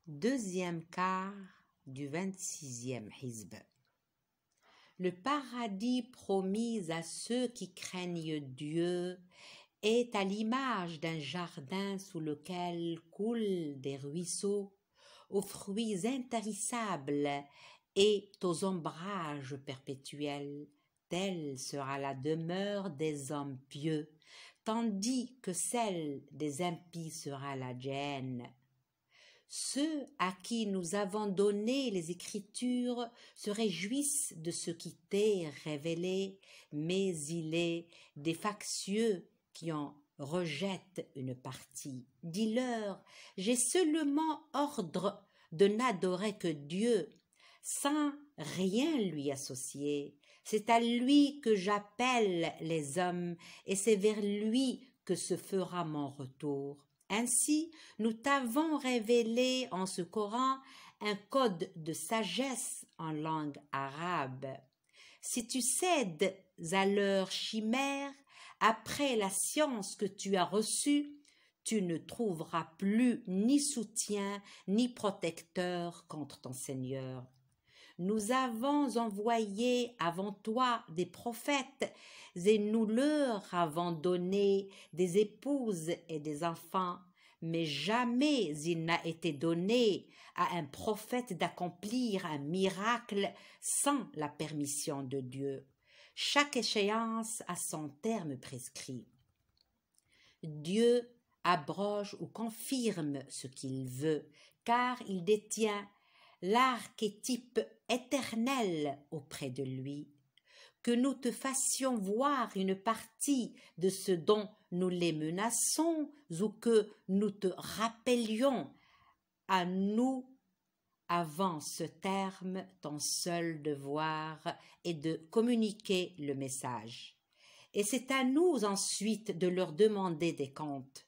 Deuxième quart du 26e hizb. Le paradis promis à ceux qui craignent Dieu est à l'image d'un jardin sous lequel coulent des ruisseaux, aux fruits intarissables et aux ombrages perpétuels. Telle sera la demeure des hommes pieux, tandis que celle des impies sera la gêne. Ceux à qui nous avons donné les Écritures se réjouissent de ce qui t'est révélé, mais il est des factieux qui en rejettent une partie. Dis-leur, j'ai seulement ordre de n'adorer que Dieu, sans rien lui associer. C'est à lui que j'appelle les hommes, et c'est vers lui que se fera mon retour. Ainsi, nous t'avons révélé en ce Coran un code de sagesse en langue arabe. Si tu cèdes à leur chimère, après la science que tu as reçue, tu ne trouveras plus ni soutien ni protecteur contre ton Seigneur. Nous avons envoyé avant toi des prophètes et nous leur avons donné des épouses et des enfants, mais jamais il n'a été donné à un prophète d'accomplir un miracle sans la permission de Dieu. Chaque échéance a son terme prescrit. Dieu abroge ou confirme ce qu'il veut, car il détient l'archétype éternel auprès de lui. Que nous te fassions voir une partie de ce dont nous les menaçons ou que nous te rappelions à nous avant ce terme, ton seul devoir est de communiquer le message. Et c'est à nous ensuite de leur demander des comptes.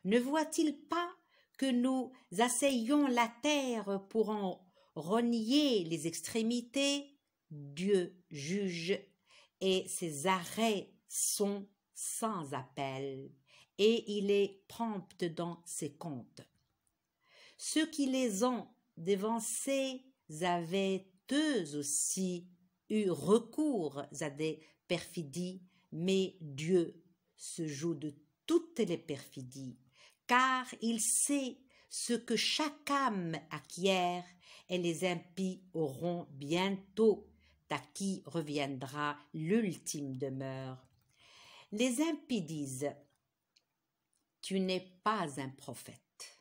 Ne voient-ils pas que nous asseyons la terre pour en renier les extrémités? Dieu juge et ses arrêts sont sans appel et il est prompt dans ses comptes. Ceux qui les ont dévancés avaient eux aussi eu recours à des perfidies, mais Dieu se joue de toutes les perfidies, car il sait ce que chaque âme acquiert, et les impies auront bientôt à qui reviendra l'ultime demeure. Les impies disent, tu n'es pas un prophète.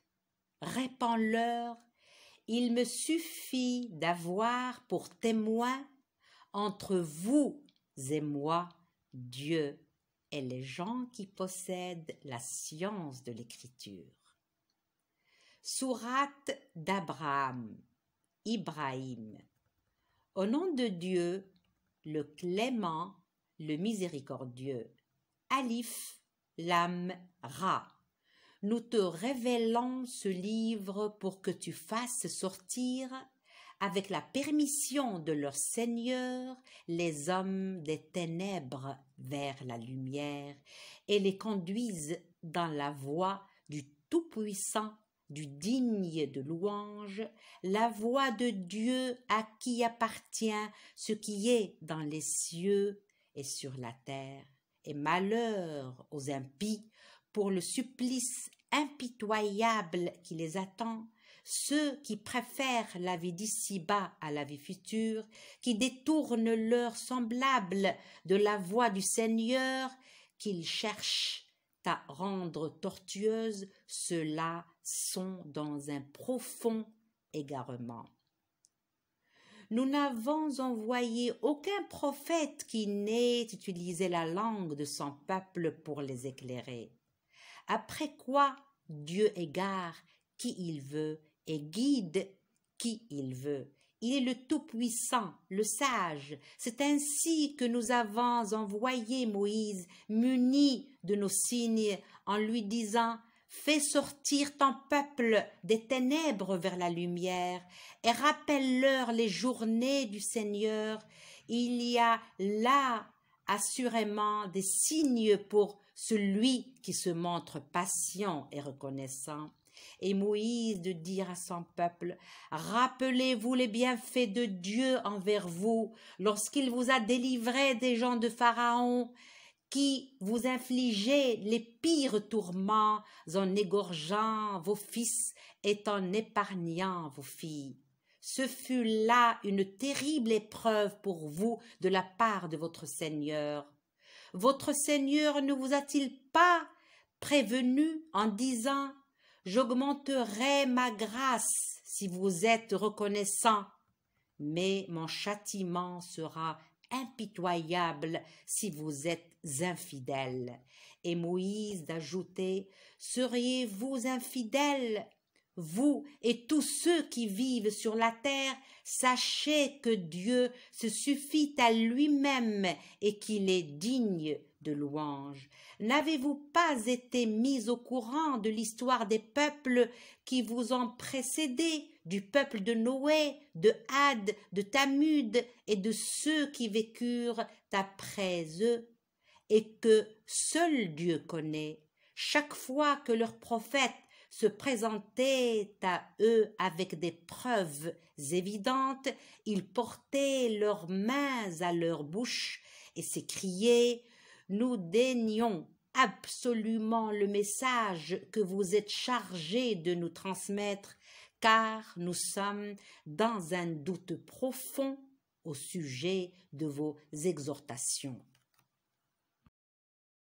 Réponds-leur, il me suffit d'avoir pour témoin entre vous et moi Dieu et les gens qui possèdent la science de l'écriture. Sourate d'Abraham, Ibrahim. Au nom de Dieu, le clément, le miséricordieux. Alif, Lam, Ra. Nous te révélons ce livre pour que tu fasses sortir, avec la permission de leur Seigneur, les hommes des ténèbres vers la lumière et les conduisent dans la voie du Tout-Puissant, du digne de louange, la voie de Dieu à qui appartient ce qui est dans les cieux et sur la terre. Et malheur aux impies pour le supplice impitoyable qui les attend, ceux qui préfèrent la vie d'ici-bas à la vie future, qui détournent leurs semblables de la voie du Seigneur, qu'ils cherchent à rendre tortueuse, ceux-là sont dans un profond égarement. Nous n'avons envoyé aucun prophète qui n'ait utilisé la langue de son peuple pour les éclairer. Après quoi, Dieu égare qui il veut et guide qui il veut. Il est le Tout-Puissant, le Sage. C'est ainsi que nous avons envoyé Moïse, muni de nos signes, en lui disant « Fais sortir ton peuple des ténèbres vers la lumière et rappelle-leur les journées du Seigneur. Il y a là assurément des signes pour celui qui se montre patient et reconnaissant. Et Moïse de dire à son peuple, rappelez-vous les bienfaits de Dieu envers vous lorsqu'il vous a délivré des gens de Pharaon qui vous infligeaient les pires tourments en égorgeant vos fils et en épargnant vos filles. Ce fut là une terrible épreuve pour vous de la part de votre Seigneur. Votre Seigneur ne vous a-t-il pas prévenu en disant « J'augmenterai ma grâce si vous êtes reconnaissants, mais mon châtiment sera impitoyable si vous êtes infidèles. » Et Moïse d'ajouter « Seriez-vous infidèles ? Vous et tous ceux qui vivent sur la terre, sachez que Dieu se suffit à lui-même et qu'il est digne de louange. N'avez-vous pas été mis au courant de l'histoire des peuples qui vous ont précédé, du peuple de Noé, de Had, de Tamud et de ceux qui vécurent après eux, et que seul Dieu connaît? Chaque fois que leurs prophètes se présentaient à eux avec des preuves évidentes, ils portaient leurs mains à leur bouche et s'écriaient « Nous dénions absolument le message que vous êtes chargés de nous transmettre, car nous sommes dans un doute profond au sujet de vos exhortations. »